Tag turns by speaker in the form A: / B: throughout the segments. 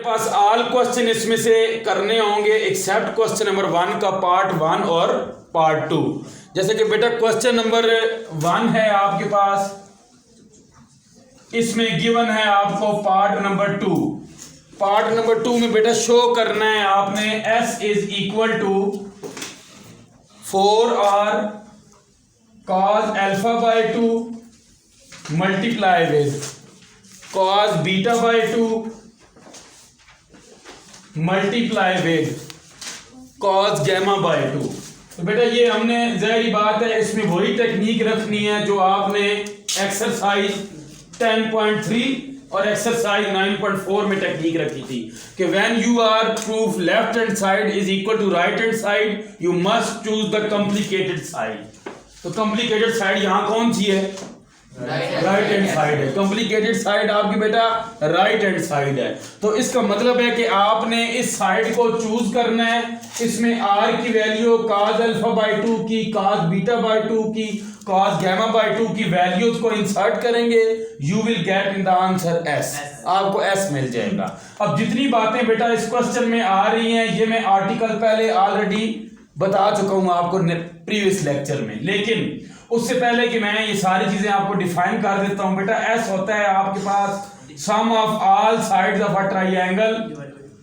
A: पास all question इसमें से करने होंगे एक्सेप्ट क्वेश्चन नंबर 1 का पार्ट 1 और पार्ट 2। जैसे कि बेटा क्वेश्चन नंबर 1 है आपके पास, इसमें गिवन है आपको पार्ट नंबर 2। पार्ट नंबर 2 में बेटा शो करना है आपने S is equal to 4R cos alpha by 2 multiply with cos beta by 2 multiply with cos gamma by 2। तो बेटा ये हमने ज़ाहिर बात है इसमें वही टेक्निक रखनी है जो आपने एक्सरसाइज 10.3 और एक्सरसाइज 9.4 में टेक्निक रखी थी कि when you are proof left hand side is equal to right hand side you must choose the complicated side. तो कॉम्प्लिकेटेड साइड यहाँ कौन सी है? राइट हैंड साइड है। कॉम्प्लिकेटेड साइड आपकी बेटा राइट हैंड साइड है। तो इसका मतलब है कि आपने इस साइड को चूज करना है। इसमें r की वैल्यू cos अल्फा बाय 2 की, cos बीटा बाय 2 की, cos गैमा बाय 2 की वैल्यूज को इंसर्ट करेंगे, you will get in the answer s। आपको s मिल जाएगा। अब जितनी बातें बेटा इस क्वेश्चन में आ रही हैं ये मैं आर्टिकल पहले ऑलरेडी बता चुका हूं आपको प्रीवियस लेक्चर में, लेकिन उससे पहले कि मैं ये सारी चीजें आपको डिफाइन कर देता हूं। बेटा s होता है आपके पास sum of all sides of a triangle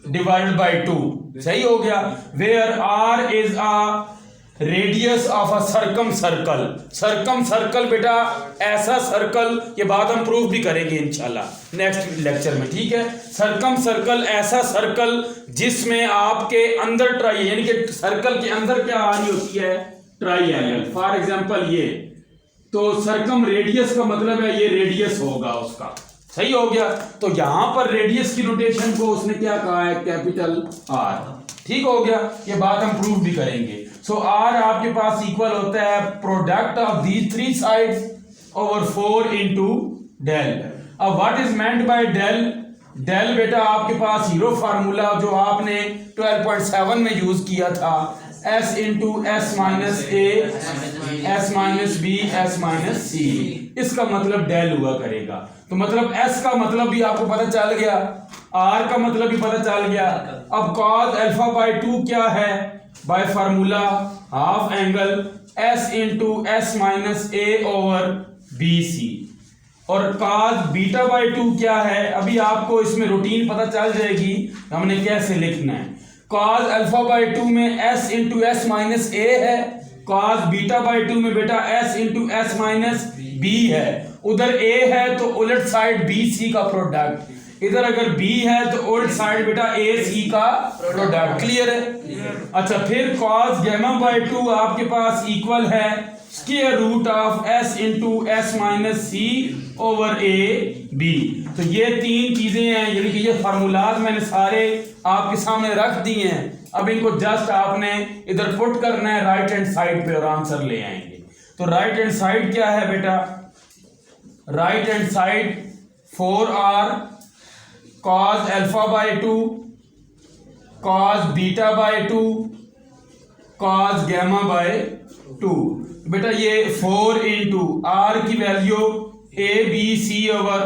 A: divided by 2। सही हो गया। Where r is a radius of a circumcircle. Circumcircle बेटा ऐसा सर्कल, ये बात हम प्रूफ भी करेंगे इंशाल्लाह नेक्स्ट लेक्चर में, ठीक है। सर्कम सर्कल ऐसा सर्कल जिसमें आपके अंदर ट्राई यानी कि सर्कल के अंदर क्या आ रही होती है? ट्राइंगल। फॉर एग्जांपल ये, तो सर्कम रेडियस का मतलब है ये रेडियस होगा उसका। सही हो गया। तो यहां पर रेडियस की नोटेशन को उसने क्या कहा है? Capital R। ठीक हो गया। ये बात हम प्रूव भी करेंगे। सो R आपके पास इक्वल होता है product of these three sides over 4 into del. अब what is meant by del? Del बेटा आपके पास हीरो फार्मूला जो आपने 12.7 में यूज किया था, S into S minus A S minus B S minus C. इसका मतलब डेल हुआ करेगा। तो मतलब S का मतलब भी आपको पता चल गया, R का मतलब भी पता चल गया। अब cos अल्फा बाय 2 क्या है? By formula half angle S into S minus a over b c. और cos बीटा बाय 2 क्या है? अभी आपको इसमें रूटीन पता चल जाएगी हमने कैसे लिखना है। cos अल्फा बाय 2 में s into S minus a है, cos बीटा बाय 2 में बेटा s into S minus b है। उधर a है तो उलट साइड बी सी का प्रोडक्ट, इधर अगर b है तो उलट साइड बेटा a सी का प्रोडक्ट। क्लियर है? अच्छा, फिर cos गैमा बाय 2 आपके पास इक्वल है square root of s into S minus c over a b. तो ये तीन चीजें हैं, यानी कि ये फार्मूलाज मैंने सारे आपके सामने रख दिए हैं। अब इनको जस्ट आपने इधर पुट करना है राइट हैंड साइड पे और आंसर ले आएंगे। तो राइट हैंड साइड क्या है बेटा? Right hand side 4R cos alpha by 2 cos beta by 2 cos gamma by 2। बेटा ये 4 इंटू R की value a B c over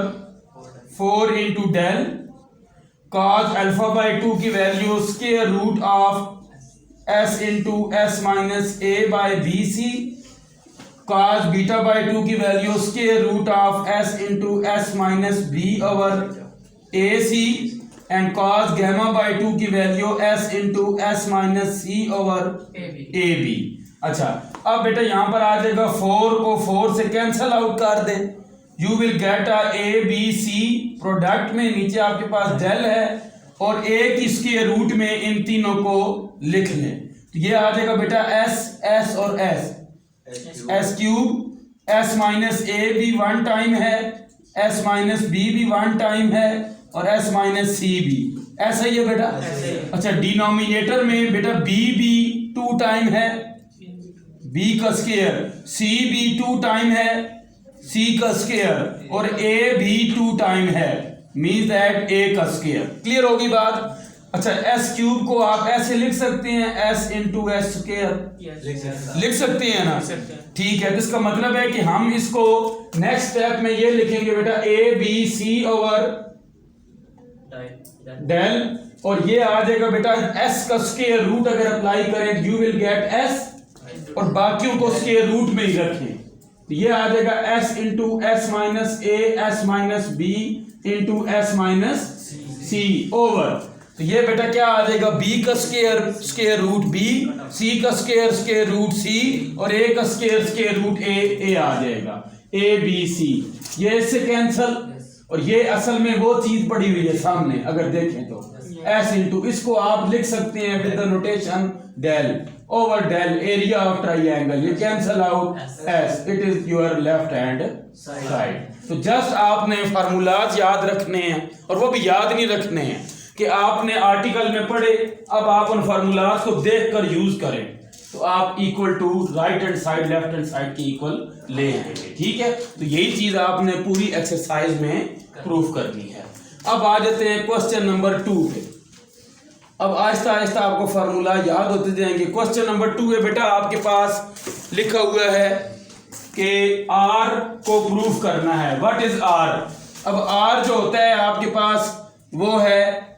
A: 4 into del, cos alpha by 2 की value square root of s into S minus a by b c, cos beta by 2 की value square root of s into S minus b over a c, and cos gamma by 2 की value s into S minus c over a b. अच्छा, अब बेटा यहां पर आ जाएगा 4 को 4 से कैंसल आउट कर दे, you will get a A B C product में नीचे आपके पास डेल है और a की स्क्वायर रूट में इन तीनों को लिख लें। तो ये आ जाएगा बेटा s और s क्यूब, s माइनस ए भी 1 टाइम है, s माइनस बी भी 1 टाइम है और s माइनस सी भी ऐसा ही है बेटा। अच्छा, डिनोमिनेटर में बेटा b भी 2 टाइम है, b का स्क्वायर, c भी 2 टाइम है, c का स्क्वायर, और a भी 2 टाइम है, मीन्स दैट a का स्क्वायर। क्लियर होगी बात? अच्छा, s क्यूब को आप ऐसे लिख सकते हैं s इंटू एस स्क्वायर, लिख सकते हैं ना? ठीक है। तो इसका मतलब है कि हम इसको नेक्स्ट स्टेप में ये लिखेंगे बेटा a B c over del, और ये आ जाएगा बेटा s का स्क्वायर रूट अगर अप्लाई करें यू विल गेट s, और बाकियों को स्क्वायर रूट में ही रखें तो ये आ जाएगा s into S minus A S minus b into S minus c over, तो ये बेटा क्या आ जाएगा b का स्क्वायर रूट b, c का स्क्वायर रूट c, और a का स्क्वायर रूट a आ जाएगा a b c, ये इससे कैंसल, और ये असल में वो चीज पड़ी हुई है सामने अगर देखें तो s इंटू, इसको आप लिख सकते हैं with the notation del over del area of triangle, ये cancel out s, it is your left hand side. तो जस्ट आपने फार्मूलाज याद रखने हैं, और वो भी याद नहीं रखने हैं कि आपने आर्टिकल में पढ़े, अब आप उन फार्मूलाज को देखकर यूज करें, तो आप equal to right hand side left hand side के इक्वल ले आएंगे, ठीक है। तो यही चीज आपने पूरी एक्सरसाइज में प्रूफ करनी है। अब आ जाते हैं क्वेश्चन नंबर 2 पे। अब आहिस्ता आहिस्ता आपको फार्मूला याद होते जाएंगे। क्वेश्चन नंबर 2 है बेटा, आपके पास लिखा हुआ है कि r को प्रूफ करना है। What is r? अब r जो होता है आपके पास वो है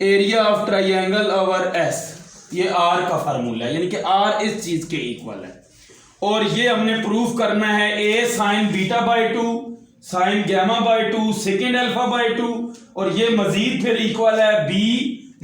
A: area of triangle over s, ये r का फार्मूला है, यानी कि r इस चीज के इक्वल है, और ये हमने प्रूफ करना है a sine beta by 2 sine gamma by 2 second alpha by 2, और ये मजीद फिर इक्वल है b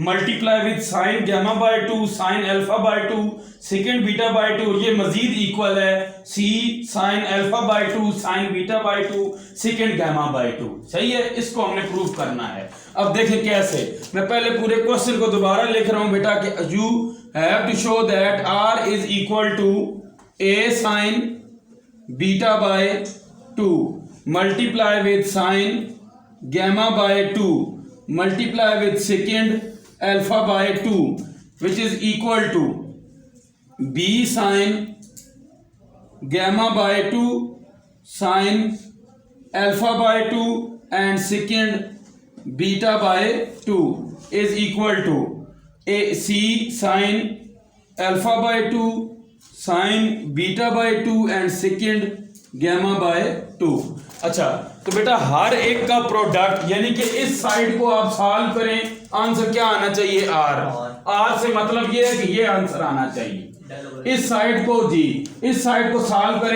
A: multiply with sine gamma by 2 sine alpha by 2 second beta by 2, ये मजीद इक्वल है c sine alpha by 2 sine beta by 2 second gamma by 2। सही है, इसको हमने प्रूफ करना है। अब देखें कैसे, मैं पहले पूरे क्वेश्चन को दोबारा लिख रहा हूं बेटा कि you have to show that r is equal to a sine beta by 2 multiply with sine gamma by 2 multiply with second alpha by 2 which is equal to b sine gamma by 2 sine alpha by 2 and second beta by 2 is equal to a c sine alpha by 2 sine beta by 2 and second gamma by 2। अच्छा, तो बेटा हर एक का product, यानी कि इस side को आप सॉल्व करें, आंसर क्या आना चाहिए r से मतलब ये है कि ये आंसर आना चाहिए। इस साइड को जी, इस साइड को सॉल्व करें